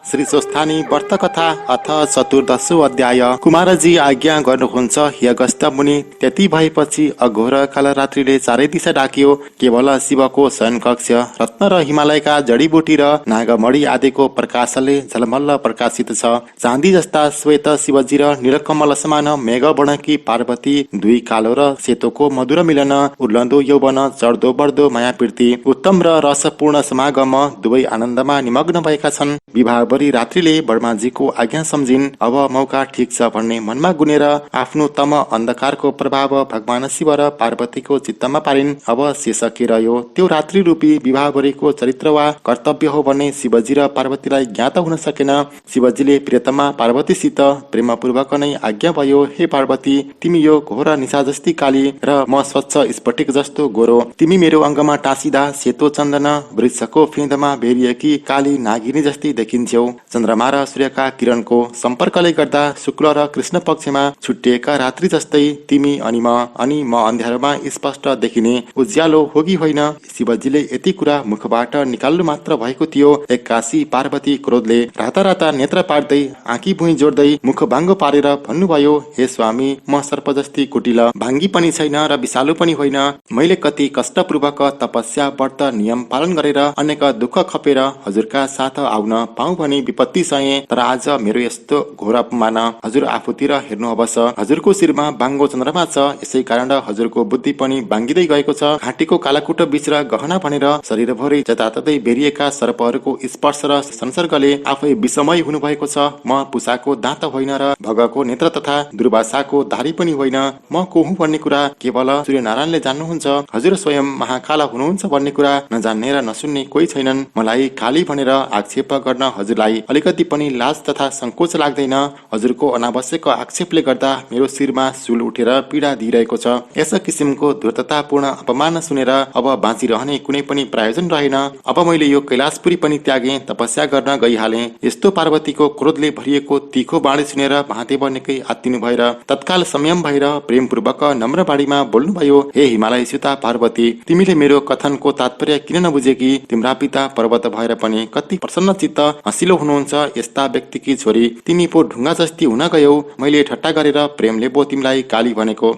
श्री स्वस्थानी व्रतकथा अथ चतुर्दशो अध्याय। कुमारजी आज्ञा गर्नुहुन्छ हे अगस्त्य मुनि। त्यति भएपछि अघोर कालरात्रिले चारै दिशा डाकियो। केवल शिवको शयन कक्ष रत्न र हिमालयका जडीबुटी र नागमणी आदिको प्रकाशले झलमल्ल प्रकाशित छ। चाँदी जस्ता श्वेत शिवजी र नीलकमल समान मेघवर्णकी पार्वती, दुई कालो र सेतोको मधुर मिलन, उर्लदो यौवन, चढ्दो बढ्दो माया प्रीति, उत्तम र रसपूर्ण समागम, दुवै आनन्दमा निमग्न भएका छन्। विवाहभरि रात्रिले बर्माजीको आज्ञा सम्झिन्। अब मौका ठिक छ भन्ने मनमा गुनेर आफ्नो तम अन्धकारको प्रभाव भगवान शिव र पार्वतीको चित्तमा पारिन्। अब शेष के रह्यो? त्यो रात्रि रूपी विवाहभरिको चरित्र वा कर्तव्य हो भन्ने शिवजी र पार्वतीलाई ज्ञात हुन सकेन। शिवजीले प्रियतमा पार्वतीसित प्रेमपूर्वक नै आज्ञा भयो, हे पार्वती, तिमी यो घोर निशा जस्ती काली र म स्वच्छ स्फटिक जस्तो गोरो। तिमी मेरो अङ्गमा टाँसिदा सेतो चन्दन, वृक्षको फेदमा भेरिएकी काली नागिनी जस्ती देखिन्छौ। चन्द्रमा र सूर्यका किरणको सम्पर्कले गर्दा शुक्ल र कृष्ण पक्षमा छुट्टिएका रात्रि जस्तै तिमी अनि म अँध्यारोमा स्पष्ट देखिने उज्यालो हो कि होइन? शिवजीले यति कुरा मुखबाट निकाल्नु मात्र भएको थियो। एक्कासी पार्वती क्रोधले राता राता नेत्र पार्दै आँखी भुइँ जोड्दै मुख भाङ्गो पारेर भन्नुभयो, हे स्वामी, म सर्प जस्ती कुटिल, भाङ्गी पनि छैन र विषालु पनि होइन। मैले कति कष्टपूर्वक तपस्या व्रत नियम पालन गरेर अनेक दुःख खपेर हजुरका साथ आउन पाऊ भनी विपत्ति सहे, तर आज मेरो यस्तो घोर अपमान। हजुर आफूतिर हेर्नुहोस्, हजुरको शिरमा बाङ्गो चन्द्रमा छ, यसै कारण हजुरको बुद्धि पनि बाङ्गिँदै गएको छ। घाँटीको कालाकुट बिच र गहना भनेर शरीरभरि जताततै बेरिएका सर्पहरूको स्पर्श र संसर्गले आफै विषमय हुनुभएको छ। म पुसाको दाँत होइन र भगको नेत्र तथा दुर्वासाको धारी पनि होइन। म को हुँ भन्ने कुरा केवल सूर्यनारायणले जान्नुहुन्छ। हजुर स्वयं महाकाल हुनुहुन्छ भन्ने कुरा नजान्ने र नसुन्ने कोही छैनन्। मलाई काली भनेर आक्षेप गर्न हजुरलाई अलिकति पनि लाज तथा संकोच लाग्दैन? हजुरको अनावश्यक आक्षेपले गर्दा मेरो शिरमा शूल उठेर पीडा दिइरहेको छ। यस किसिमको धूर्ततापूर्ण अपमान सुनेर अब बाँचिरहने कुनै पनि प्रयोजन रहेन। अब मैले यो कैलाशपुरी पनि त्यागे, तपस्या गर्न गइहाले। यस्तो पार्वतीको क्रोधले भरिएको तीखो बाणी सुनेर महादेव निकै आत्तिनु भएर तत्काल संयम भएर प्रेमपूर्वक नम्र बाणीमा बोल्नुभयो, हे हिमालय सुता पार्वती, तिमीले मेरो कथनको तात्पर्य किन नबुझेकी? तिम्रा पिता पर्वत भएर पनि कति प्रसन्न चित्त हँसिलो हुनुहुन्छ। यस्ता व्यक्तिकी छोरी तिमी पो ढुङ्गा जस्ती हुन गयौ। मैले ठट्टा गरेर प्रेमले पो तिमीलाई काली भनेको।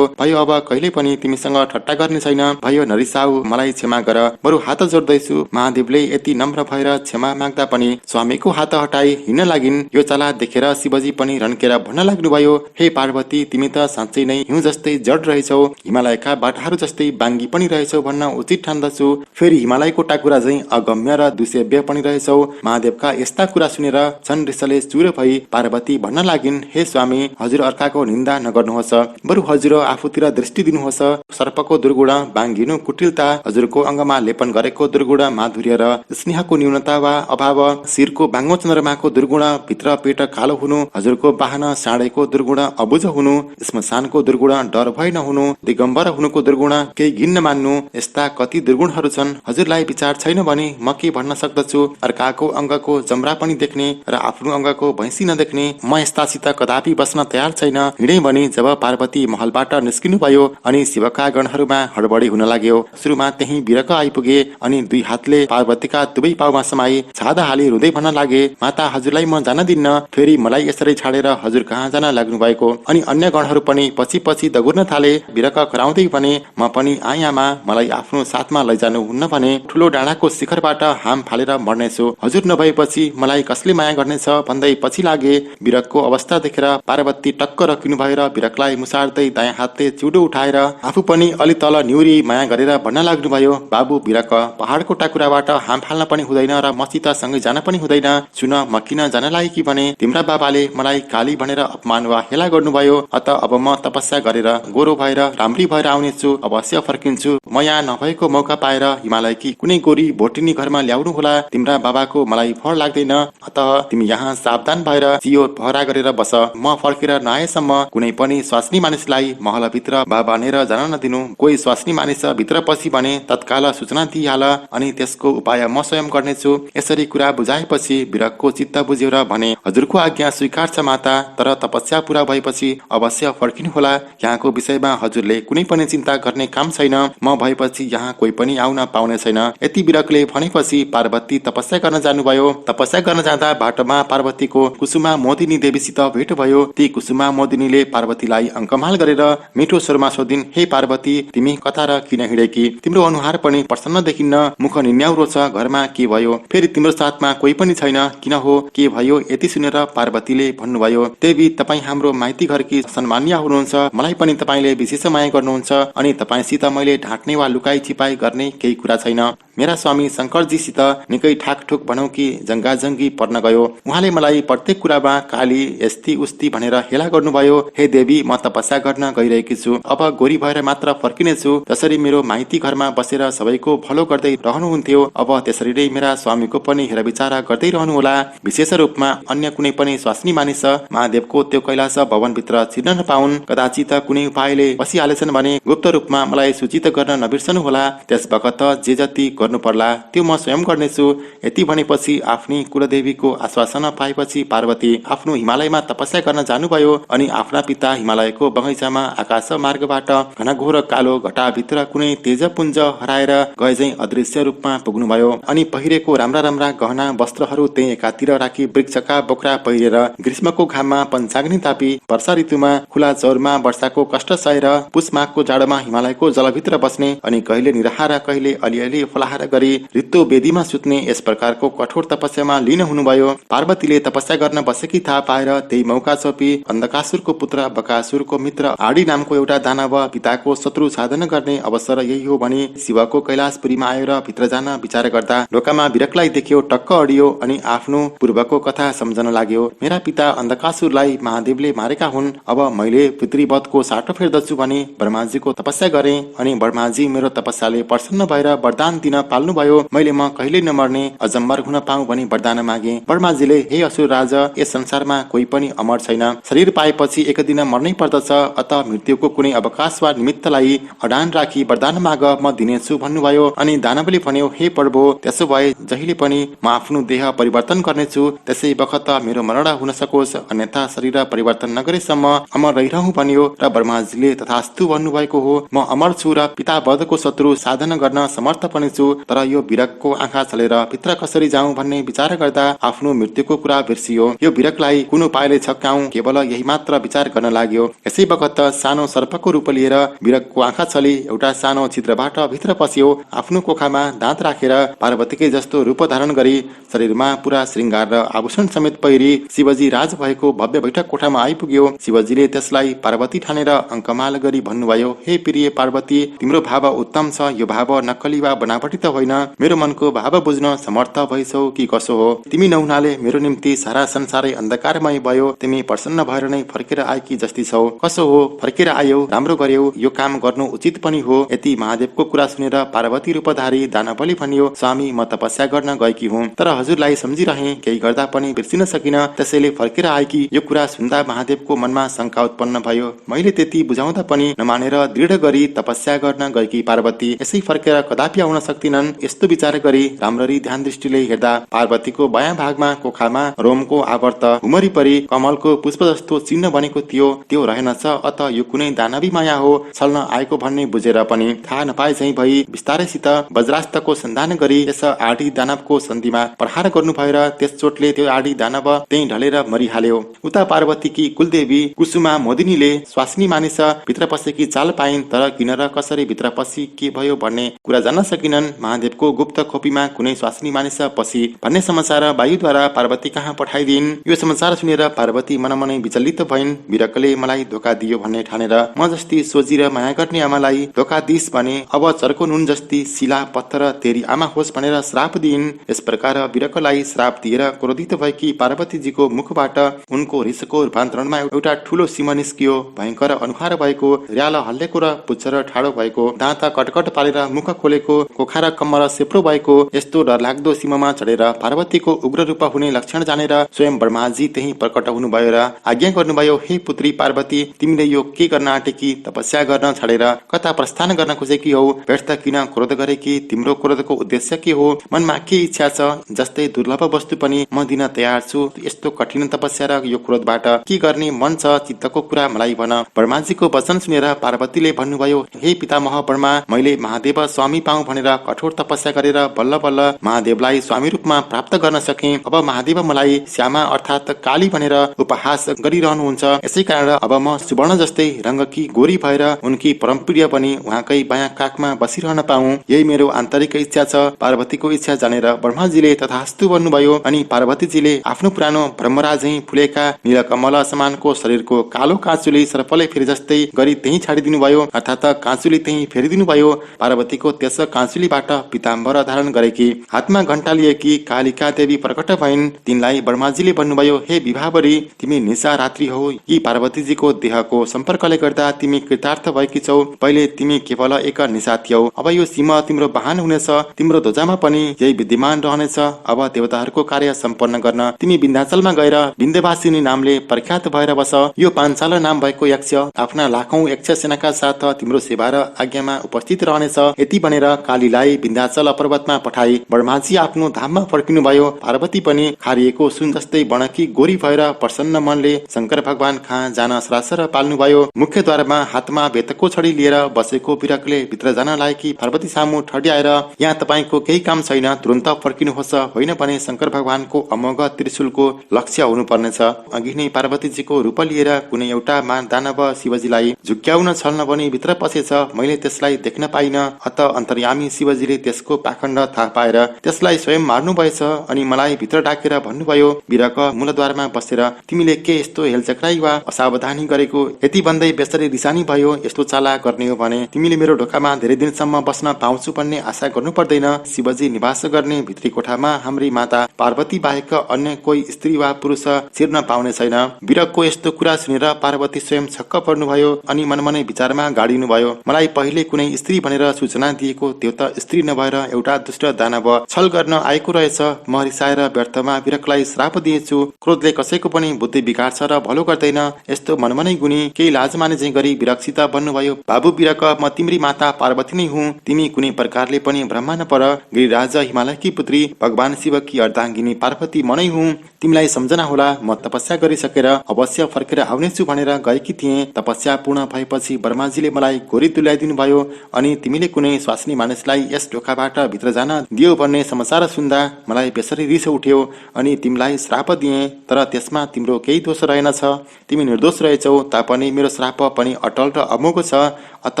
भयो अब कहिले पनि तिमीसँग ठट्टा गर्ने छैन। भयो नरिसाऊ, मलाई क्षमा गर। बरु हात जोड्दैछु। महादेवले यति नम्र भएर क्षमा माग्दा पनि स्वामीको हात हटाई हिँड्न लागिन्। यो चाला देखेर शिवजी पनि रन्केर भन्न लाग्नुभयो, हे पार्वती, तिमी त साँच्चै नै हिउँ जस्तै जड रहेछौ, हिमालयका बाटाहरू जस्तै बाङ्गी पनि रहेछौ भन्न उचित ठान्दछु। फेरि हिमालयको टाकुरा झैं अगम्य र दुसेव्य पनि रहेछौ। महादेवका यस्ता कुरा सुनेर झन् रिसले चुर भई पार्वती भन्न लागिन्, हे स्वामी, हजुर अर्काको निन्दा नगर्नुहोस्, बरु हजुर आफूतिर दृष्टि दिनुहोस्। सर्पको दुर्गुण बाङ्गिनु कुटिलता, हजुरको अङ्गमा लेपन गरेको दुर्गुण माधुर्य र स्नेहको न्यूनता वा अभाव, शिरको बाङ्गो चन्द्रमाको दुर्गुण भित्र पेट कालो हुनु, हजुरको वाहन साँडेको दुर्गुण अबुझ हुनु, श्मशानको दुर्गुण डर भय नहुनु, दिगम्बर हुनुको दुर्गुण केही घिन्न मान्नु, यस्ता कति दुर्गुणहरू छन्। हजुरलाई विचार छैन भने म के भन्न सक्दछु? अर्काको अङ्गको जमरा पनि देख्ने र आफ्नो अङ्गको भैँसी नदेख्ने म यस्तासित कदापि बस्न तयार छैन। हिँडे भने जब पार्वती महलबाट निस्किनु भयो अनि शिवका गणहरूमा हडबडी हुन लाग्यो। सुरुमा त्यही बिरक आइपुगे अनि दुई हातले पार्वतीका दुवै पाउमा समाई छादा हाली रुँदै भन्न लागे, माता, हजुरलाई म जान दिन्न। फेरि मलाई यसरी छाडेर हजुर कहाँ जान लाग्नु भएको? अनि अन्य गणहरू पनि पछि पछि दगुर्न थाले। बिरक कराउँदै भने, म पनि आएँ आमा, मलाई आफ्नो साथमा लैजानु हुन्न भने ठुलो डाँडाको शिखरबाट हाम फालेर मर्नेछु। हजुर नभएपछि मलाई कसले माया गर्नेछ भन्दै पछि लागे। बिरकको अवस्था देखेर पार्वती टक्क रकिनु भएर बिरकलाई मुसार्दै दायाँ हातले चिउडो उठाएर आफू पनि अलि तल निउरी माया गरेर भन्न लाग्नुभयो, बाबु बिरक, पहाडको टाकुराबाट हाम फाल्न पनि हुँदैन र मसित सँगै जान पनि हुँदैन। सुन, म किन जान लागेकी भने तिम्रा बाबाले मलाई काली भनेर अपमान वा हेला गर्नुभयो। अत अब म तपस्या गरेर गोरो भएर राम्री भएर आउनेछु, अवश्य फर्किन्छु। म यहाँ नभएको मौका पाएर हिमालयकी कुनै गोरी भोटिनी घरमा ल्याउनु होला। तिम्रा बाबाको मलाई फर लाग्दैन। अत तिमी यहाँ सावधान भएर चियो पहरा गरेर बस। म फर्केर नआएसम्म कुनै पनि स्वास्नी मानिसलाई महलभित्र बानेर जान नदिनु। कोही स्वास्नी मानिस भित्र पसी भने तत्काल सूचना दिइहाल अनि त्यसको उपाय म स्वयं गर्नेछु। यसरी कुरा बुझाएपछि बिरकको चित्त बुझ्यो र भने, हजुरको आज्ञा स्वीकार छ माता, तर तपस्या पूरा भएपछि अवश्य फर्किनु होला। यहाँको विषयमा हजुरले कुनै पनि चिन्ता गर्ने काम छैन। म भएपछि यहाँ कोही पनि आउन पाउने छैन। यति बिरकले भने भएपछि पार्वती तपस्या गर्न जानुभयो। तपस्या गर्न जाँदा बाटोमा पार्वतीको कुसुमा मोदिनी देवीसित भेट भयो। ती कुसुमा मोदिनीले पार्वतीलाई अङ्कमाल गरेर मिठो स्वरमा सोधिन्, हे पार्वती, तिमी कता र किन हिँडेकी? तिम्रो अनुहार पनि प्रसन्न देखिन्न, मुख निन्याउरो छ, घरमा के भयो? फेरि तिम्रो साथमा कोही पनि छैन, किन हो, के भयो? यति सुनेर पार्वतीले भन्नुभयो, देवी, तपाईँ हाम्रो माइती घरकी सम्मानिया हुनुहुन्छ, मलाई पनि तपाईँले विशेष माया गर्नुहुन्छ अनि तपाईँसित मैले ढाँट्ने वा लुकाई छिपाई गर्ने केही कुरा छैन। मेरा स्वामी शङ्करजीसित निकै ठाकठुक भनौँ कि जङ्गाजङ्गी पर्न गयो। उहाँले मलाई प्रत्येक कुरामा काली यस्ती उस्ती भनेर हेला गर्नुभयो। हे देवी, म तपस्या गर्न गइरहेकी छु, अब गोरी भएर मात्र फर्किनेछु। जसरी मेरो माइती घरमा बसेर सबैको भलो गर्दै रहनुहुन्थ्यो, अब त्यसरी नै मेरा स्वामीको पनि हेरविचार गर्दै रहनुहोला। विशेष रूपमा अन्य कुनै पनि स्वास्नी मानिस महादेवको त्यो कैलाश भवनभित्र छिर्न नपाउन्। कदाचित कुनै उपायले बसिहालेछन् भने गुप्त रूपमा मलाई सूचित गर्न नबिर्सनुहोला। त्यस बखत जे जति गर्नु पर्ला त्यो म स्वयं गर्नेछु। यति भनेपछि आफ्नी कुलदेवीको आश्वासन पाएपछि पार्वती आफ्नो हिमालयमा तपस्या गर्न जानुभयो अनि आफ्ना पिता हिमालयको बगैँचामा आकाश मार्गबाट घनघोर कालो घटाभित्र कुनै तेजपुञ्ज हराएर गए झैं अदृश्य रूपमा पुग्नुभयो। अनि पहिरेको राम्रा राम्रा गहना वस्त्रहरू त्यही एकातिर राखी वृक्षका बोक्रा पहिरेर ग्रीष्मको घाममा पञ्चाग्नि तापी वर्षा ऋतुमा खुला चौरमा वर्षाको कष्ट सहेर पुष माघको जाडोमा हिमालयको जलभित्र बस्ने अनि कहिले निराहार कहिले अलिअलि फलाहार गरी ऋतु वेदीमा सुत्ने यस प्रकारको कठोर तपस्यामा लिन हुनुभयो। पार्वतीले तपस्या गर्न बसेकी थाहा पाएर त्यही मौका छोपी अन्धकासुरको पुत्र बकासुरको मित्र आडी नामको एउटा दानव पिताको शत्रु साधन गर्ने अवसर यही हो भनी शिवको कैलाशपुरीमा आएर भित्र जान विचार गर्दा ढोकामा विरकलाई देख्यो, टक्क अडियो अनि आफ्नो पूर्वको कथा सम्झन लाग्यो। मेरा पिता अन्धकासुरलाई महादेवले मारेका हुन्, अब मैले पितृवधको साटो फेर्दछु भनी ब्रह्माजीको तपस्या गरे अनि ब्रह्माजी मेरो तपस्याले प्रसन्न भएर वरदान दिन पाल्नुभयो। मैले म कहिले नमर्ने अजम्बर हुन पाऊँ भनी वरदान मागे। ब्रह्माजीले, हे असुर राज, यस संसारमा कोही पनि अमर छैन, शरीर पाएपछि एक दिन मर्नै पर्दछ, अत मृत्युको कुनै अवकाश वा निमित्तलाई अडान राखी वरदान माग, म दिनेछु भन्नुभयो। अनि दानवले भन्यो, हे प्रभु, त्यसो भए जहिले पनि म आफ्नो देह परिवर्तन गर्नेछु, त्यसै बखत मेरो मरण हुन सकोस्, अन्यथा शरीर परिवर्तन नगरेसम्म अमर रहिरहँ भन्यो। र ब्रह्माजीले तथास्तु भन्नुभएको हो। म अमर छु र पितावधको शत्रु साधन गर्न समर्थ पनि छु, तर यो विरकको आँखा छलेर भित्र कसरी जाउँ भन्ने विचार गर्दा आफ्नो मृत्युको कुरा बिर्सियो। यो विरकलाई कुन उपायले छक्काउँ, केवल यही मात्र विचार गर्न लाग्यो। यसै बखत सानो सर्पको रूप लिएर विरकको आँखा छली एउटा सानो छिद्रबाट भित्र पस्यो। आफ्नो कोखामा दाँत राखेर पार्वतीकै जस्तो रूप धारण गरी शरीरमा पुरा श्रृंगार र आभूषण समेत पहिरी शिवजी राज भएको भव्य बैठक कोठामा आइपुग्यो। शिवजीले त्यसलाई पार्वती ठानेर अङ्कमाल गरी भन्नुभयो, हे प्रिय पार्वती, तिम्रो भाव उत्तम छ, यो भाव नक्कली वा बनावटी त होइन, मेरो मनको भाव बुझ्न समर्थ भइछौ कि कसो हो? तिमी नहुनाले मेरो निम्ति सारा संसारै अन्धकारमय भयो, तिमी प्रसन्न भएर नै फर्केर आएकी जस्ती छौ, कसो हो? फर्केर आयौ, राम्रो गर्यौ, यो काम गर्नु उचित पनि हो। यति महादेवको कुरा सुनेर पार्वती रूपधारी दानवले भन्यो, स्वामी, म तपस्या गर्न गएकी हुँ, तर हजुरलाई सम्झिरहे, केही गर्दा पनि बिर्सिन सकिन, त्यसैले फर्केर आएकी। यो कुरा सुन्दा महादेवको मनमा शंका उत्पन्न भयो। मैले त्यति बुझाउँदा पनि नमानेर दृढ गरी तपस्या गर्न गएकी पार्वती यसै फर्केर कदापि आउन सक्दिनन्। यस्तो विचार गरी राम्ररी ध्यान दृष्टिले हेर्दा पार्वतीको बायाँ भागमा कोखामा रोमको आवर्त हुमरी परी कमलको पुष्प जस्तो चिन्ह बनेको थियो, त्यो रहेनछ। अत यो कुनै दानवी माया हो, छल्न आएको भन्ने बुझेर पनि थाहा नपाए झैं भई बिस्तारैसित वज्रास्त्रको सन्धान गरी यस आडी दानवको सन्धिमा प्रहार गर्नु भएर त्यस चोटले त्यो आडी दानव त्यही ढलेर मरिहाल्यो। उता पार्वतीकी कुलदेवी कुसुमा मोदिनीले स्वास्नी मानिस भित्र पसेकी चाल पाइन्, तर किन र कसरी भित्र पसी के भयो भन्ने कुरा जान्न सकिनन्। महादेवको गुप्त खोपीमा कुनै स्वास्नी मानिस पसी भन्ने समाचार वायुद्वारा पार्वती कहाँ पठाइदिन्। यो समाचार सुनेर पार्वती मनमनै विचलित भइन्। विरकले मलाई धोका दियो भन्ने ठानेर म जस्ती सोझी र माया गर्ने आमालाई धोका दिस भने अब चर्को नुन जस्ती शिला पत्थर तेरी आमा होस् भनेर श्राप दिइन्। यस प्रकार विरकलाई श्राप दिएर क्रोधित भएकी पार्वतीजीको मुखबाट उनको रिसको रूपान्तरणमा एउटा ठूलो सिंह निस्कियो। भयंकर अनुहार भएको, र्याल हल्लेको र पुच्छर ठाडो भएको, दाँत कटकट पारेर मुख खोलेको, कोखा र कम्मर सेप्रो भएको यस्तो डरलाग्दो सिंहमा चढेर पार्वतीको उग्र रूप हुने लक्षण जानेर स्वयं ब्रह्माजी त्यही प्रकट हुनुभयो र आज्ञा गर्नुभयो, हे पुत्री पार्वती, तिमीले यो के गर्न आँटेकी? तपस्या गर्न छाडेर कता प्रस्थान गर्न खोजेकी हौ? व्यर्थ किन क्रोध गरेकी? तिम्रो क्रोधको उद्देश्य के हो? मनमा के इच्छा छ? जस्तै दुर्लभ वस्तु पनि म दिन तयार छु, यस्तो कठिन तपस्या र यो क्रोधबाट के गर्ने मन छ? चित्तको कुरा मलाई भन। ब्रह्माजीको वचन सुनेर पार्वतीले भन्नुभयो, हे पितामह ब्रह्मा, मैले महादेव स्वामी पाऊँ भनेर कठोर तपस्या गरेर बल्ल बल्ल महादेवलाई स्वामी रूपमा प्राप्त गर्न सके। अब महादेव मलाई श्यामा अर्थात काली भनेर उपहास गरिरहनुहुन्छ। यसै कारण अब म सुवर्ण जस्तै रङ्गकी गोरी भएर उनकी परमप्रिय बनी उहाँकै बायाँ काखमा बसिरहन पाऊँ, यही मेरो आन्तरिक इच्छा छ। पार्वतीको इच्छा जानेर ब्रह्माजीले तथास्तु भन्नुभयो अनि पार्वतीजीले आफ्नो पुरानो ब्रह्मराज झैं फुलेका नीलकमल समानको शरीरको कालो काँचुली सर्पले फेरि जस्तै गरी त्यही छाडिदिनु भयो, अर्थात काँचुली त्यही फेरिदिनु भयो। पार्वतीको त्यस काँचुलीबाट पीताम्बर धारण गरेकी हातमा घण्टा लिएकी कालिका देवी प्रकट भइन्। तिनलाई ब्रह्माजीले भन्नुभयो, हे विभावरी, तिमी निशा रात्रि हो। यी पार्वतीजीको देहको सम्पर्कले गर्दा तिमी कृतार्थ भएकी छौ। पहिले तिमी केवल एक निशा थियौ, अब यो सिंह तिम्रो वाहन हुनेछ। तिम्रो ध्वजामा पनि यही विद्यमान रहनेछ। अब देवताहरूको कार्य सम्पन्न गर्न तिमी विन्ध्याचलमा गएर विन्ध्यवासिनी नामले प्रख्यात भएर बस। यो पाञ्चाल नाम भएको यक्ष आफ्ना लाखौं यक्ष सेनाका साथ तिम्रो सेवा र आज्ञामा उपस्थित रहनेछ। यति भनेर कालीलाई विन्ध्याचल पर्वतमा पठाई ब्रह्माजी आफ्नो धाममा फर्किनु भयो। पार्वती पनि खारिएको सुन जस्तै बणकी गोरी भएर प्रसन्न मनले शंकर भगवान कहाँ जान सरासर पाल्नुभयो। मुख्यद्वारमा हातमा बेतको छडी लिएर बसेको विरकले भित्र जान लागेकी पार्वती सामु ठड्याएर, यहाँ तपाईको केही काम छैन, तुरन्त फर्किनुहोस्, होइन भने शंकर भगवानको अमोघ त्रिशूलको लक्ष्य हुनुपर्नेछ। अघि नै पार्वतीजीको रूप लिएर कुनै एउटा दानव शिवजीलाई झुक्क्याउन छल्न पनि भित्र पसेछ। मैले त्यसलाई देख्न पाइन। अत अन्तर्यामी शिवजीले त्यसको पाखण्ड थाहा पाएर त्यसलाई स्वयं मार्नु भएछ अनि मलाई भित्र डाकेर भन्नुभयो, विरक, मूलद्वारमा बसेर तिमीले के यस्तो हेलचक्राई वा असावधानी गरेको? यति भन्दै बेसरी रिसानी भयो। यस्तो चाला गर्ने हो भने तिमीले मेरो ढोकामा धेरै दिनसम्म बस्न पाउँछु भन्ने आशा गर्नु पर्दैन। शिवजी निवास गर्ने भित्री कोठामा हाम्री माता पार्वती बाहेक अन्य कोही स्त्री वा पुरुष छिर्न पाउने छैन। विरकको यस्तो कुरा सुनेर पार्वती स्वयं छक्क पर्नुभयो अनि मनमनै विचारमा गाडिनु भयो। मलाई पहिले कुनै स्त्री भनेर सूचना दिएको त्यो त स्त्री नभएर एउटा दुष्ट दानव छल गर्न आएको रहेछ। म रिसाएर व्यर्थमा विरकलाई श्राप दिएछु। क्रोधले कसैको पनि बुद्धि बिगार्छ र भलो गर्दैन। यस्तो मनमनै गुनी केही लाज माने झैं गरी विरकसित भन्नुभयो, बाबु विरक, म तिम्री माता पार्वती नै हुँ। तिमी कुनै प्रकारले पनि भ्रममा नपर। गिरिराज हिमालयकी पुत्री भगवान शिवकी अर्धाङ्गिनी पार्वती म नै हुँ। तिमीलाई सम्झना होला, म तपस्या गरिसकेर अवश्य फर्केर आउनेछु भनेर गएकी थिएँ। तपस्या पूर्ण भएपछि ब्रह्माजीले मलाई गोरी तुल्याइदिनु भयो अनि तिमीले कुनै स्वास्नी मानिसलाई यस ढोकाबाट भित्र जान दियो भन्ने समाचार सुन्दा मलाई बेसरी रिस उठ्यो अनि तिमीलाई श्राप दिए। तर त्यसमा तिम्रो केही दोष रहेनछ। तिमी निर्दोष रहेछौ। तापनि मेरो श्राप पनि अटल र अमोघ छ। अत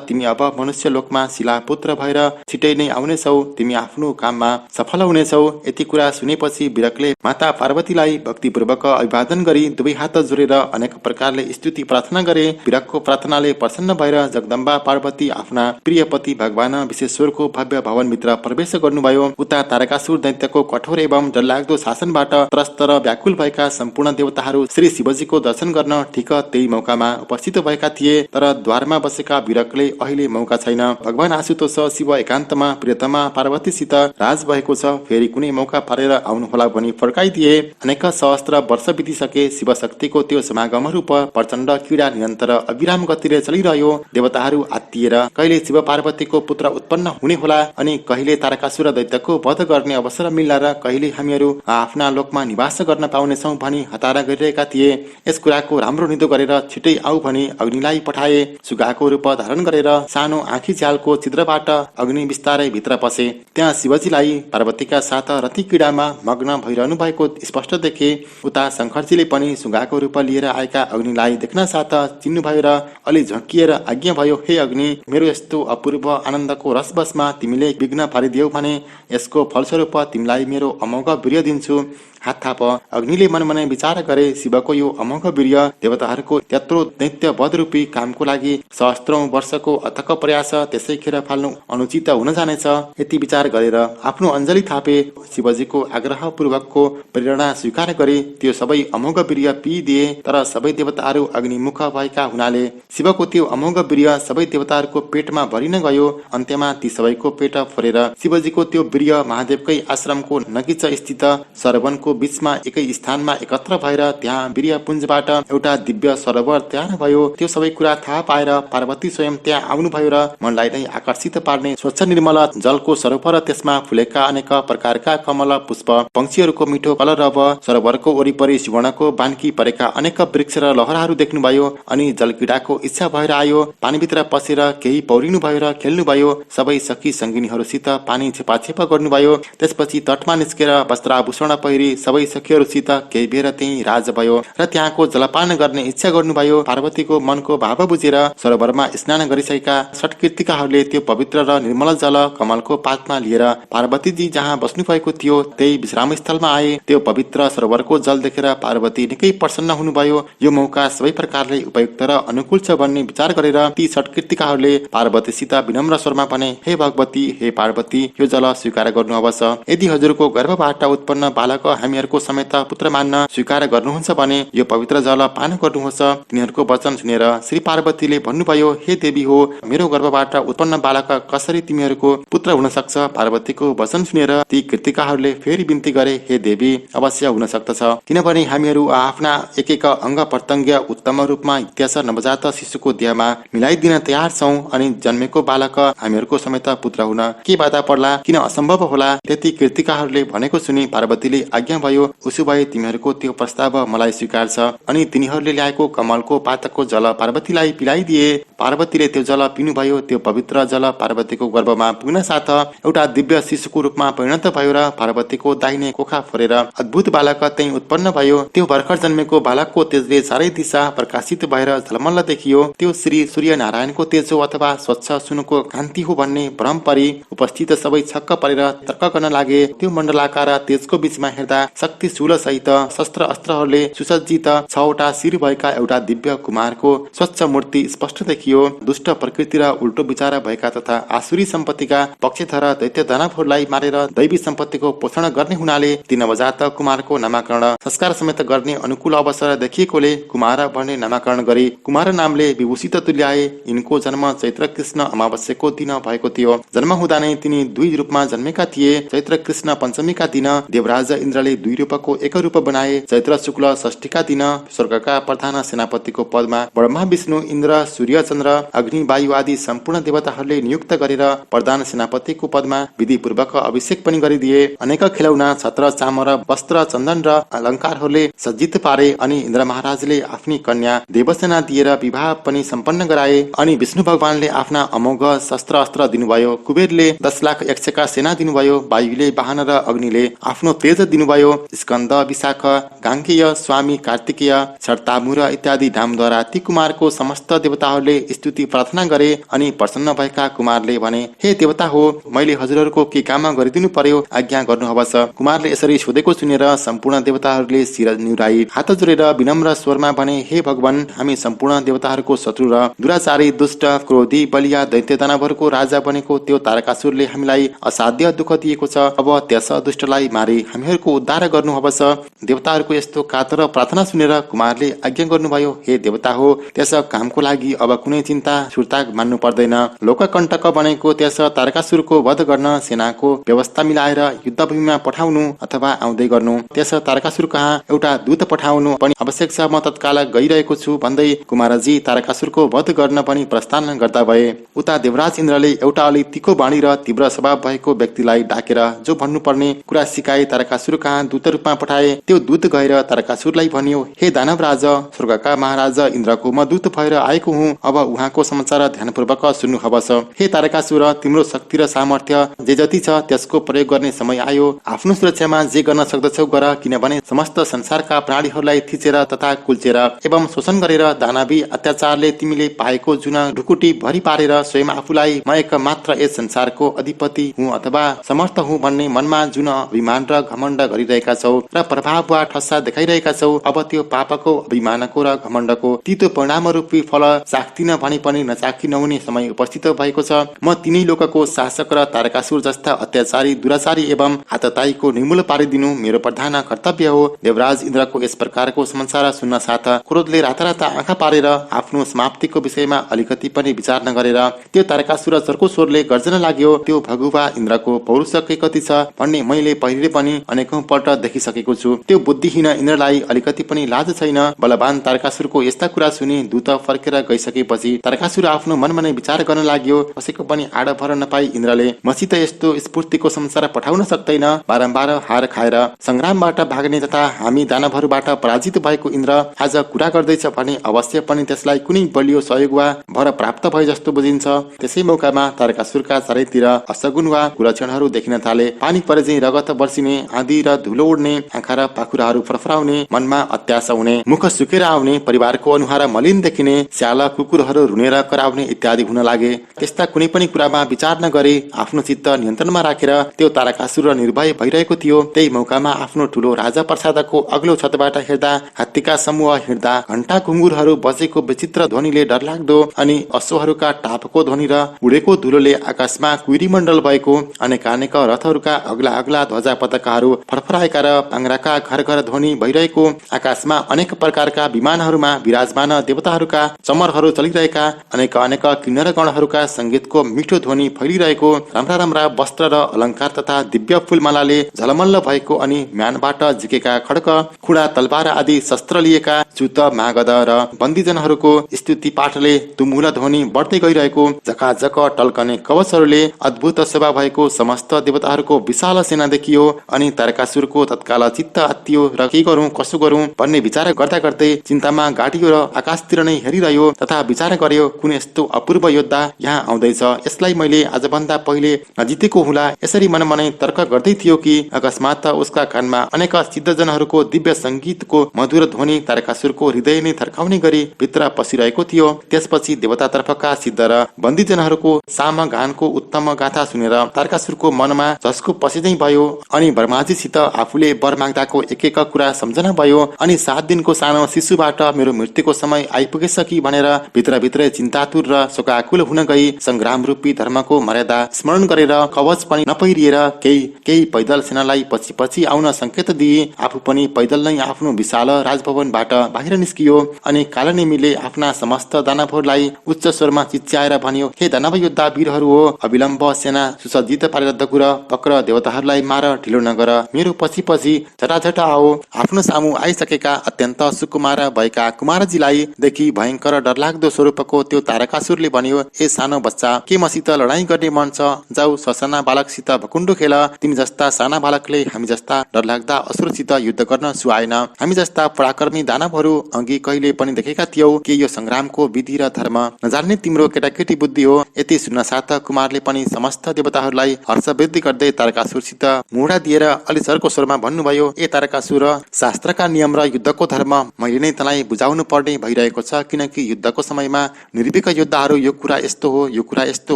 तिमी अब मनुष्य लोकमा शिलापुत्र भएर छिटै नै आउनेछौ। तिमी आफ्नो काममा सफल हुनेछौ। यति कुरा सुनेपछि विरकले माता पार्वतीलाई भक्तिपूर्वक अभिवादन गरी दुवै हात जोडेर अनेक प्रकारले स्तुति प्रार्थना गरे। विरकको प्रार्थनाले प्रसन्न भएर जगदम्बा पार्वती आफ्ना प्रिय पति भगवान विश्वेश्वरको भव्य भवनभित्र प्रवेश गर्नुभयो। उता तारकासुर दैत्यको कठोर एवं डरलाग्दो शासनबाट त्रस्त र व्याकुल भएका सम्पूर्ण देवताहरू श्री शिवजीको दर्शन गर्न ठिक त्यही मौकामा उपस्थित भएका थिए। तर द्वारमा बसेका विरकले अहिले मौका छैन। भगवान आशुतोष शिव एकान्तमा प्रियतमा पार्वतीसित राज भएको छ, फेरि कुनै मौका पारेर आउनुहोला भनी फर्काइदिए। अनेक सहस्त्र वर्ष बितिसके। शिव शक्तिको त्यो समागम रूप प्रचण्ड क्रीडा निरन्तर अविराम गतिले चलिरह्यो। देवताहरू आत्तिएर कहिले शिव पार्वतीको पुत्र उत्पन्न हुने होला अनि कहिले तारकासुर दैत्यको वध गर्ने अवसर मिल्ला र कहिले हामीहरू आफ्ना लोकमा निवास गर्न पाउनेछौँ भनी हतारा गरिरहेका थिए। यस कुराको राम्रो निदो गरेर छिटै आऊ भनी अग्निलाई पठाए। सुगाको रूप धारण गरेर सानो आँखी झ्यालको छिद्रबाट अग्नि बिस्तारै भित्र पसे। त्यहाँ शिवजीलाई पार्वतीका साथ रति क्रीडामा मग्न भइरहनु भएको स्पष्ट देखे। उता शंकरजीले पनि सुगाको रूप लिएर आएका अग्निलाई देख्न साथ चिन्नुभयो र अलि झक्किएर आज्ञा भयो, हे अग्नि, मेरो यस्तो अपूर्व आनन्दको रसबसमा तिमीले विघ्न पारिदियौ भने यसको फलस्वरूप तिमीलाई मेरो अमोघ वीर्य दिन्छु। हात थाप। अग्निले मनमनै विचार गरे, शिवको यो अमोघ वीर्य देवताहरूको त्यत्रो दैत्य वधरूपी कामको लागि सहस्त्रौं वर्षको अथक प्रयास त्यसैखेर फाल्नु अनुचित हुन जानेछ। यति विचार गरेर आफ्नो अञ्जली थापे। शिवजीको आग्रह पूर्वकको प्रेरणा स्वीकार गरे। त्यो सबै अमोघ वीर्य पिइदिए। तर सबै देवताहरू अग्निमुख भएका हुनाले शिवको त्यो अमोघ वीर्य सबै देवताहरूको पेटमा भरिन गयो। अन्त्यमा ती सबैको पेट फोरेर शिवजीको त्यो वीर्य महादेवकै आश्रमको नगिच स्थित सरवनको बीचमा एकै स्थानमा एकत्र भएर त्यहाँ वीर्य पुञ्जबाट एउटा दिव्य सरोवर तयार भयो। त्यो सबै कुरा थाहा पाएर पार्वती स्वयं स्वयं त्यहाँ आउनुभयो र मनलाई नै आकर्षित पार्ने स्वच्छ निर्मल जलको सरोवर र त्यसमा फुलेका अनेक प्रकारका कमल पुष्प पंक्षीहरूको मिठो कलर अब सरोवरको वरिपरि सुवर्णको बान्की परेका अनेक वृक्ष र लहराहरू देख्नुभयो अनि जलक्रीडाको इच्छा भएर आयो। पानीभित्र पसेर केही पौरिनु भयो र खेल्नुभयो। सबै सखी सङ्गिनीहरूसित पानी छेपाछेप गर्नुभयो। त्यसपछि तटमा निस्केर वस्त्राभूषण पहिरी सबै सखीहरूसित केही बेर त्यही राज भयो र त्यहाँको जलपान गर्ने इच्छा गर्नुभयो। पार्वतीको मनको भाव बुझेर सरोवरमा स्नान गरिसकेका षट्कृतिकाहरूले त्यो पवित्र र निर्मल जल कमलको पातमा लिएर पार्वतीजी जहाँ बस्नु भएको थियो त्यही विश्राम स्थलमा आए। त्यो पवित्र सरोवरको जल देखेर पार्वती निकै प्रसन्न हुनुभयो। यो मौका सबै प्रकारले उपयुक्त र अनुकूल छ भन्ने विचार गरेर ती षट्कृतिकाहरूले पार्वतीसित विनम्र स्वरमा भने, हे भगवती, हे पार्वती, यो जल स्वीकार गर्नु अवश्य। यदि हजुरको गर्भबाट उत्पन्न बालक हामीहरूको समेत पुत्र मान्न स्वीकार गर्नुहुन्छ भने यो पवित्र जल पान गर्नुहोस्। तिनीहरूको वचन सुनेर श्री पार्वतीले भन्नुभयो, हे देवी हो, मेरो गर्भबाट उत्पन्न बालक कसरी तिमीहरूको पुत्र हुन सक्छ? पार्वतीको वचन सुनेर ती कृतिकाहरूले फेरि बिन्ती गरे, हे देवी, अवश्य हुन सक्दछ, किनभने हामीहरू आफ्ना एक एक अंग प्रत्यङ्ग उत्तम रूपमा इत्यस नवजात शिशुको देहमा मिलाइदिन तयार छौं अनि जन्मेको बालक हामीहरूको समेत पुत्र हुन के बाधा पर्ला, किन असम्भव होला? त्यति कृतिकाहरूले भनेको सुनि पार्वतीले आज्ञा भयो, उसो भए तिमीहरूको त्यो प्रस्ताव मलाई स्वीकार छ। अनि तिनीहरूले ल्याएको कमलको पातको जल पार्वतीलाई पिलाइदिए। पार्वतीले त्यो जल पिनुभयो। त्यो पवित्र जल पार्वतीको गर्भमा पुग्न साथ एउटा दिव्य शिशुको रूपमा परिणत भयो र पार्वतीको दाहिने कोखा फोरेर अद्भुत बालक त्यही उत्पन्न भयो। त्यो भर्खर जन्मेको बालकको तेजले चारै दिशा प्रकाशित भएर झलमल्ल देखियो। त्यो श्री सूर्य नारायणको तेज हो अथवा स्वच्छ सुनको कान्ति हो भन्ने भ्रम परी उपस्थित सबै छक्क परेर तर्क गर्न लागे। त्यो मण्डलाकार तेजको बीचमा हेर्दा शक्ति शूल सहित शस्त्र अस्त्रहरूले सुसज्जित 6वटा शिर भएका एउटा दिव्य कुमारको स्वच्छ मूर्ति स्पष्ट देखियो। दुष्ट प्रकृति र उल्टो विचार भएका तथा आसुरी सम्पत्तिका पक्षधर दैत्य दानवहरूलाई मारेर दैवी सम्पत्तिको पोषण गर्ने हुनाले ती नवजात कुमारको नामाकरण संस्कार समेत गर्ने अनुकूल अवसर देखिएकोले कुमार भन्ने नामाकरण गरी कुमार नामले विभूषित तुल्याए। यिनको जन्म चैत्र कृष्ण अमावस्याको दिन भएको थियो। जन्म हुँदा नै तिनी 2 रूपमा जन्मेका थिए। चैत्र कृष्ण पञ्चमीका दिन देवराज इन्द्रले 2 रूपको एक रूप बनाए। चैत्र शुक्ल षष्ठीका दिन स्वर्गका प्रधान सेनापतिको पदमा ब्रह्मा विष्णु इन्द्र सूर्य चन्द्र अग्नि वायु आदि सम्पूर्ण देवताहरूले नियुक्त गरेर प्रधान सेनापतिको पदमा विधिपूर्वक अभिषेक पनि गरिदिए। अनेक खेलौना छत्र चामर वस्त्र चन्दन र अलङ्कारहरूले सज्जित पारे अनि इन्द्र महाराजले आफ्नी कन्या देवसेना दिएर विवाह पनि सम्पन्न गराए। अनि विष्णु भगवानले आफ्ना अमोघ शस्त्र अस्त्र दिनुभयो। कुबेरले 10 लाख यक्षका सेना दिनुभयो। वायुले वाहन र अग्निले आफ्नो तेज दिनुभयो। स्कन्द विशाख गाङ्गेय स्वामी कार्तिकेय छर्तामुर इत्यादि नामद्वारा ती कुमारको समस्त देवताहरूले स्तुति प्रार्थना गरे। अनि प्रसन्न भएका कुमारले भने, हे देवता हो, मैले हजुरहरूको के काम गरिदिनु पर्यो, आज्ञा गर्नुहोस्। कुमारले यसरी सोधेको सुनेर सम्पूर्ण देवताहरूले शिर निहुराई हात जोडेर विनम्र स्वरमा भने, हे भगवान, हामी सम्पूर्ण देवताहरूको शत्रु र दुराचारी दुष्ट क्रोधी बलिया दैत्य दानवहरूको राजा बनेको त्यो तारकासुरले हामीलाई असाध्य दुःख दिएको छ। अब त्यस दुष्टलाई मारी हामीहरूको उद्धार गर्नुहोस्। देवताहरूको यस्तो कातर प्रार्थना सुनेर कुमारले आज्ञा गर्नुभयो, हे देवता हो, त्यस कामको लागि अब कुनै चिन्ता सुर्ता मान्नु पर्दैन। लोककण्टक बनेको त्यस तारकासुरको वध गर्न सेनाको व्यवस्था मिलाएर युद्धभूमिमा पठाउनु अथवा आउँदै गर्नु। त्यस तारकासुर कहाँ एउटा दूत पठाउनु पनि आवश्यक छ। म तत्काल गइरहेको छु भन्दै कुमारजी तारकासुरको वध गर्न पनि प्रस्थान गर्दा भए। उता देवराज इन्द्रले एउटा अलि तीखो बाणी र तीव्र स्वभाव भएको व्यक्तिलाई डाकेर जो भन्नुपर्ने कुरा सिकाए तारकासुर कहाँ दूत रूपमा पठाए। त्यो दूत गएर तारकासुरलाई भन्यो, हे दानवराज, स्वर्गका महाराज इन्द्रको म दूत भएर आएको हुँ। अब उहाँको समाचार ध्यानपूर्वक सुन्नुहोस्। हे तारकासुर, तिम्रो शक्ति र सामर्थ्य जे जति छ त्यसको प्रयोग गर्ने समय आयो। आफ्नो सुरक्षामा जे गर्न सक्दछौ गर, किनभने समस्त संसारका प्राणीहरूलाई थिचेर तथा कुल्चेर एवं शोषण गरेर दानवी अत्याचारले तिमीले पाएको जुन ढुकुटी भरि पारेर स्वयं आफूलाई म एक मात्र यस संसारको अधिपति हुँ अथवा समर्थ हुँ भन्ने मनमा जुन अभिमान र घमण्ड गरिरहेका छौ र प्रभाव वा ठस्सा देखाइरहेका छौ, अब त्यो पापको अभिमानको र घमण्डको तीतो परिणाम रूपी फल चाख्दिन भने पनि नचाखी नहुने समय उपस्थित भएको छ। म तिनै लोकको शासक र तारकासुर जस्ता अत्याचारी दुराचारी एवं आततायीको निर्मूल पारिदिनु मेरो प्रधान कर्तव्य हो। देवराज इन्द्रको यस प्रकारको समाचार सुन्न साथ क्रोधले रातारात आँखा पारेर आफ्नो समाप्तिको विषयमा अलिकति पनि विचार नगरेर त्यो तारकासुर चर्को स्वरले गर्जन लाग्यो, त्यो भगुवा इन्द्रको पौरुष के कति छ भन्ने मैले पहिले पनि अनेकौं पल्ट देखिसकेको छु। त्यो बुद्धिहीन इन्द्रलाई अलिकति पनि लाज छैन। बलवान तारकासुरको यस्ता कुरा सुनि दूत फर्केर गइसकेपछि तारकासुर तारकासुर आफ्नो मनमा नै विचार गर्न लाग्यो। कसैको पनि आड भर नपाई इन्द्रले मसित यस्तो स्फूर्तिको संसार पठाउन सक्दैन। बारम्बार हार खाएर संग्रामबाट भाग्ने तथा हामी दानवहरूबाट पराजित भएको इन्द्र आज कुरा गर्दैछ भने अवश्य पनि त्यसलाई कुनै बलियो सहयोग वा भर प्राप्त भए जस्तो बुझिन्छ। त्यसै मौकामा तारकासुरका चारैतिर असगुन वा कुलक्षणहरू देखिन थाले। पानी परे झैं रगत बर्सिने, आँधी र धुलो उड्ने, आँखा र पाखुराहरू फरफराउने, मनमा अत्याशा हुने, मुख सुकेर आउने, परिवारको अनुहार मलिन देखिने, स्याल कुकुरहरू रुनेर कराउने इत्यादि हुन लागे। त्यस्ता कुनै पनि कुरामा विचार नगरी आफ्नो चित्त नियन्त्रणमा राखेर त्यो तारकासुर निर्भय भइरहेको थियो। त्यही मौकामा आफ्नो ठुलो राजा प्रसादको अग्लो छतबाट हेर्दा हात्तीका समूह हिँड्दा, घण्टा घुङ्गुरहरू बजेको विचित्र ध्वनिले डरलाग्दो अनि अश्वहरूका टापको ध्वनि र उडेको धुलोले आकाशमा कुइरीमण्डल भएको, अनेक रथहरूका अग्ला अग्ला ध्वजा पताकाहरू फरफराएका र पाङ्राका घर घर ध्वनि भइरहेको, आकाशमा अनेक प्रकारका विमानहरूमा विराजमान देवताहरूका चमरहरू चलिरहेका, अनेक किन्नर गणहरूका संगीतको मिठो ध्वनि फैलिरहेको, राम्रा वस्त्र र अलङ्कार तथा दिव्य फूलमालाले झलमल्ल भएको अनि म्यानबाट झिकेका खड्ग, खुडा, तलवार आदि शस्त्र लिएका जुत, मागध र बन्दीजनहरूको स्तुति पाठले तुमुला ध्वनि बढ्दै गइरहेको, झकाझक टल्कने कवचहरूले अद्भुत शोभा भएको समस्त देवताहरूको विशाल सेना देखियो। अनि तारकासुरको तत्काल चित्त आत्तियो र के गरौं कसो गरौं भन्ने विचार गर्दा गर्दै चिन्तामा गाडियो र आकाशतिर नै हेरिरह्यो तथा विचार गर्यो, कुन यस्तो अपूर्व योद्धा यहाँ आउँदैछ, यसलाई मैले आजभन्दा पहिले नजितेको हुँला। यसरी मनमनै तर्क गर्दै थियो कि अकस्मात उसका कानमा अनेक सिद्धजनहरूको दिव्य संगीतको मधुर ध्वनि तारकासुरको हृदय नै थर्काउने गरी भित्र पसिरहेको थियो। त्यसपछि देवतातर्फका सिद्ध र बन्दीजनहरूको सामगानको उत्तम गाथा सुनेर तारकासुरको मनमा झस्को पसिँदै भयो अनि ब्रह्माजीसित आफूले वर माग्दाको एक कुरा सम्झना भयो। अनि 7 दिनको सानो शिशुबाट मेरो मृत्युको समय आइपुगेछ कि भनेर भित्रभित्रै चिन्तातुर र शोकाकुल हुन गई संग्राम रूपी धर्मको मर्यादा स्मरण गरेर कवच पनि नपहिरिएर केही पैदल सेनालाई पछि पछि आउन संकेत दिए। आफू पनि पैदल नै आफ्नो विशाल राजभवनबाट बाहिर निस्कियो अनि कालनेमीले आफ्ना समस्त दानवहरूलाई उच्च स्वरमा चिच्याएर भन्यो, हे दानव योद्धा वीरहरू हो, अविलम्ब सेना सुसज्जित पारेर दगुर पक्र, देवताहरूलाई मार, ढिलो नगर, मेरो पछि पछि झटाझट आओ। आफ्नो सामु आइसकेका अत्यन्त सुकुमार भएका कुमारजीलाई देखि भयंकर डरलाग्दो स्वरूपको त्यो तारकासुरले भन्यो, ए सानो बच्चा, के मसित लडाईँ गर्ने मन छ? जाऊ ससाना बालकसित भकुण्डो खेल। तिमी जस्ता साना बालकले हामी जस्ता डरलाग्दा असुरसित युद्ध गर्न सुहाएन। हामी जस्ता पराक्रमी दानवहरू अघि कहिले पनि देखेका थियौ कि यो संग्रामको विधि र धर्म नजान्ने तिम्रो केटाकेटी बुद्धि हो। यति सुन्न साथ कुमारले पनि समस्त देवताहरूलाई हर्षवृद्धि गर्दै तारकासुरसित मुढा दिएर अलि चर्को स्वरमा भन्नुभयो, ए तारकासुर, शास्त्रका नियम र युद्धको धर्म मैले नै तँलाई बुझाउनु पर्ने भइरहेको छ, किनकि युद्धको समयमा निर्भीक योद्धाहरू यो कुरा यस्तो हो, यो कुरा यस्तो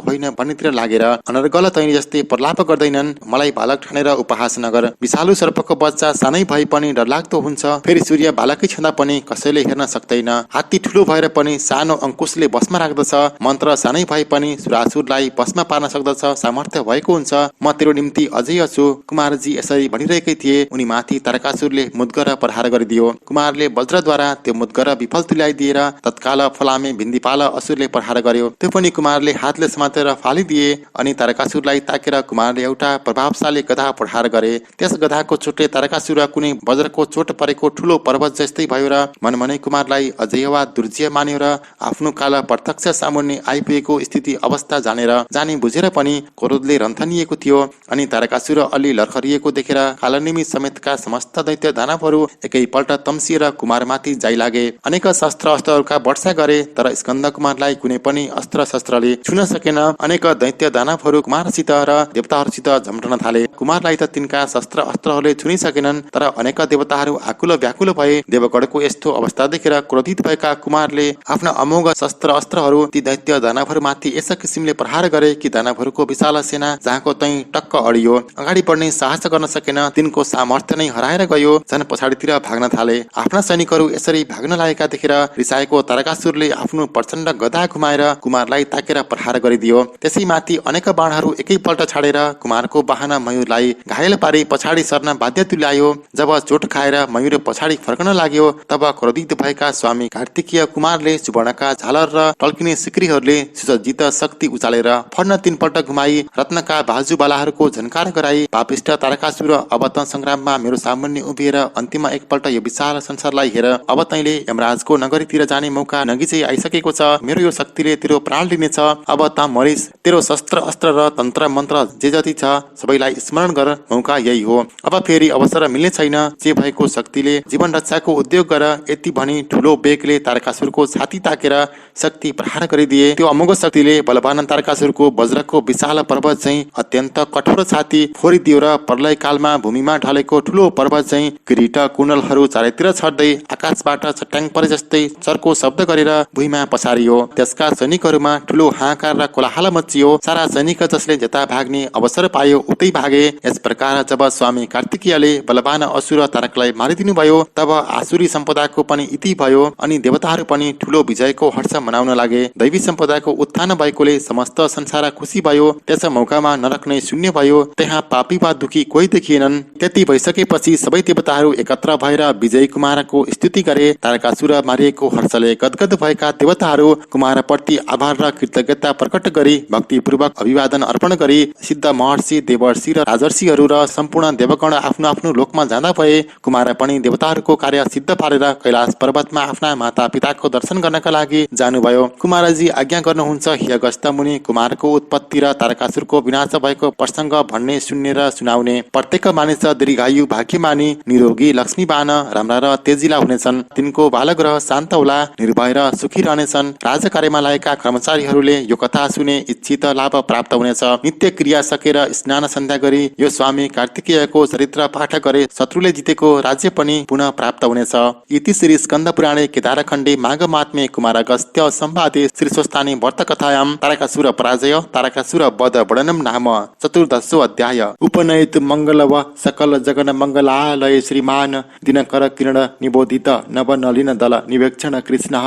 होइन भन्नेतिर लागेर अनर्गल तैनी जस्तै प्रलाप गर्दैनन्। मलाई बालक ठानेर उपहास नगर। विषालु सर्पको बच्चा सानै भए पनि डरलाग्दो हुन्छ, फेरि सूर्य बालकै छँदा पनि कसैले हेर्न सक्दैन। हात्ती ठुलो भएर पनि सानो अंकुशले बसमा राख्दछ, मन्त्र सानै भए पनि सुरासुरलाई बसमा पार्न सक्दछ, सामर्थ्य भएको हुन्छ। म तेरो निम्ति अझै अछु। कुमारजी यसरी भनिरहेकै थिए, उनी माथि तारकासुरले मुद्गर प्रहार गरिदियो। कुमारले वज्रद्वारा त्यो मुद्गर विफल तुल्याइदिएर तत्काल फलामे भिन्दिपाल असुरले प्रहार गर्यो। त्यो पनि कुमारले हातले समातेर फालिदिए अनि तारकासुरलाई ताकेर कुमारले एउटा प्रभावशाली गधा प्रहार गरे। त्यस गधाको चोटले तारकासुर कुनै वज्रको चोट परेको ठुलो पर्वत जस्तै भयो र मनमनै कुमारलाई अजय वा दुर्जय मान्यो र आफ्नो काल प्रत्यक्ष सामुन्ने आइपुगेको स्थिति अवस्था जानी बुझेर पनि क्रोधले रन्थनिएको थियो। अनि तारकासुर अलि लर्खरिएको देखेर कालनेमी समेतका समस्त दैत्य दानवहरू एकैपल्ट तम्सिएर कुमारमाथि जाइ लागे। अनेक शस्त्र अस्त्रहरूका वर्षा गरे तर स्कन्द कुमारलाई कुनै पनि अस्त्र शस्त्रले छुन सकेन। अनेक दैत्य दानवहरू कुमारसित र देवताहरूसित झम्टन थाले। कुमारलाई त तिनका शस्त्र अस्त्रहरूले छुनै सकेनन्, तर अनेक देवताहरू आकुल व्याकुल भए। देवगढको यस्तो अवस्था देखेर क्रोधित भएका कुमारले आफ्ना अमोघ शस्त्र अस्त्रहरू ती दैत्य दानवहरूमाथि यस किसिमले प्रहार गरे कि दानवहरूको विशाल सेना जहाँको तै टक्क अडियो। अगाडि बढ्ने साहस गर्न सकेन, तिनको सामर्थ्य नै हराएर गयो। झन् पछाडितिर भाग्न थाले। आफ्ना सैनिकहरू यसरी भाग्न लागेका देखेर रिसाएको तारकासुरले आफ्नो प्रचण्ड गदा घुमाएर कुमारलाई ताकेर प्रहार गरिदियो। त्यसैमाथि अनेक बाणहरू एकैपल्ट छाडेर कुमारको वाहन मयूरलाई घायल पारी पछाडि सर्न बाध्य तुल्यायो। जब चोट खाएर मयूर पछाडि फर्कन लाग्यो तब क्रोधित भएका स्वामी कार्तिकीय कुमारले सुवर्णका झालर र टल्किने सिक्रीहरूले सुसज्जित शक्ति उचालेर फर्न 3 पल्ट घुमाई रत्नका बाजुबालाहरूको झन्कार गराई। पापिष्ट तारकासुर, अब त संग्राममा मेरो सामुन्ने उभिएर अन्तिम एकपल्ट यो विशाल संसारलाई हेर। अब तैले यमराजको नगरीतिर जाने मौका नगिचै आइसकेको छ। मेरो यो शक्तिले तेरो प्राण लिनेछ। अब त मरिस, तेरो शस्त्र अस्त्र र तन्त्र मन्त्र जे जति छ सबैलाई स्मरण गर, मौका यही हो। अब फेरि अवसर मिल्ने छैन। जे भएको शक्तिले जीवन रक्षाको उद्योग गर। यति भनी ठुलो बेगले तारकासुरको छाती ताकेर शक्ति प्रहार गरिदिए। त्यो अमोघ शक्तिले बलवान तारकासुरको वज्रको विशाल पर्वत चाहिँ अत्यन्त कठोर छाती फोरिदियो र प्रलय कालमा भूमिमा ढलेको ठुलो पर्वत चाहिँ किरीट कुण्डलहरू चारैतिर छर्दै आकाशबाट चट्याङ परे जस्तै चर्को शब्द गरेर भुइँमा पसारियो। त्यसका सैनिकहरूमा ठुलो हाहाकार र कोलाहल मचियो। सारा सैनिक जसले जता भाग्ने अवसर पायो उतै भागे। यस प्रकार जब स्वामी कार्तिकेयले बलवान असुर तारकलाई मारिदिनु भयो तब आसुरी सम्पदाको पनि इति भयो अनि देवताहरू पनि ठुलो विजयको हर्ष मनाउन लागे। दैवी सम्पदाको उत्थान भएकोले समस्त संसार खुसी भयो। त्यस मौकामा नरक नै शून्य भयो। त्यहाँ पापी वा दुखी कोही देखिएनन्। त्यति भइसकेपछि सबै देवताहरू एकत्र भएर विजय कुमारको स्तुति गरे। तारकासुर मारिएको हर्षले गदगद भएका देवताहरू कुमारप्रति आभार र कृतज्ञता प्रकट गरी भक्तिपूर्वक अभिवादन अर्पण गरी सिद्ध महर्षि देवर्षि र राजर्षिहरू र सम्पूर्ण देवगण आफ्नो आफ्नो लोकमा जाँदा भए। कुमार पनि देवताहरूको कार्य सिद्ध पारेर कैलाश पर्वतमा आफ्ना माता पिताको दर्शन गर्नका लागि जानुभयो। कुमारजी आज्ञा गर्नुहुन्छ, हे अगस्त्य मुनि, कुमारको उत्पत्ति र तारकासुरको विनाश भएको प्रसङ्ग भन्ने, सुन्ने र सुनाउने। प्रत्येक मानिस दीर्घायु भाग्यमानी निरोगी लक्ष्मीवान राम्रा र तेजिला हुनेछन्। तिनको बालग्रह शान्त होला, निर्भय र सुखी रहनेछन्। राजकार्यमा लागेका कर्मचारीहरूले यो कथा सुने इच्छित लाभ प्राप्त हुनेछ। नित्य क्रिया सकेर स्नान सन्ध्या गरी यो स्वामी कार्तिकेयको चरित्र पाठ गरे शत्रुले जितेको राज्य पनि पुनः प्राप्त हुनेछ। इति श्री स्कन्द पुराणे केदारखण्डे माघ महात्म्ये कुमार अगस्त्य संवादे श्री स्वस्थानी व्रत कथायां तारकासुर पराजय तारकासुर वध वर्णनम नाम चतुर्दशो अध्याय। उपनयित मंगलव सकल जगन मंगलालय श्रीमान दिनकर किरण निबोधित नव नलिन दल निवेक्षण कृष्ण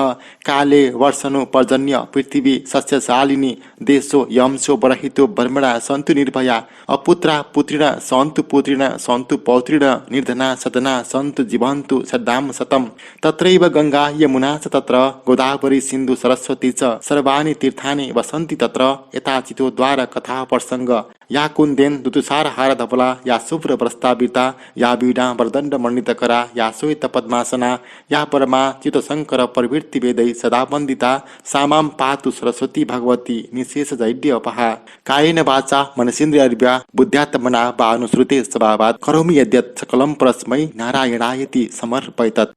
काले वर्षनु पर्जन्य पृथ्वी सस्यशालिनी देशो यमसो बरहितो ब्रह्मणा सन्तु निर्भया अपुत्रा पुत्रिण सन्तु पुत्रिण सन्तु पौत्रिण निर्धना सदना सन्तु जीवन्तु सद्दाम सतम तत्रैव गंगा यमुना च तत्र गोदावरी सिन्धु सरस्वती च सर्वाणि तीर्थानि वसन्ति तत्र यथाचितो द्वार कथा प्रसंग या कुन्देन दुतुसार हार धवला या शुभ्र प्रस्ताविता या वीणा वरदण्ड मण्डितकरा या श्वेत पद्मासना या परमा चितशंकर प्रवृत्ति वेदै सदा वन्दिता सामां पातु सरस्वती भगवती निशेष जैड्यपहा कायेन वाचा मनसेन्द्रियर्व्या बुद्ध्यात्मना वा अनुसृते स्वभावात् करोमि यद्यत् सकलं परस्मै नारायणायति समर्पयेत्।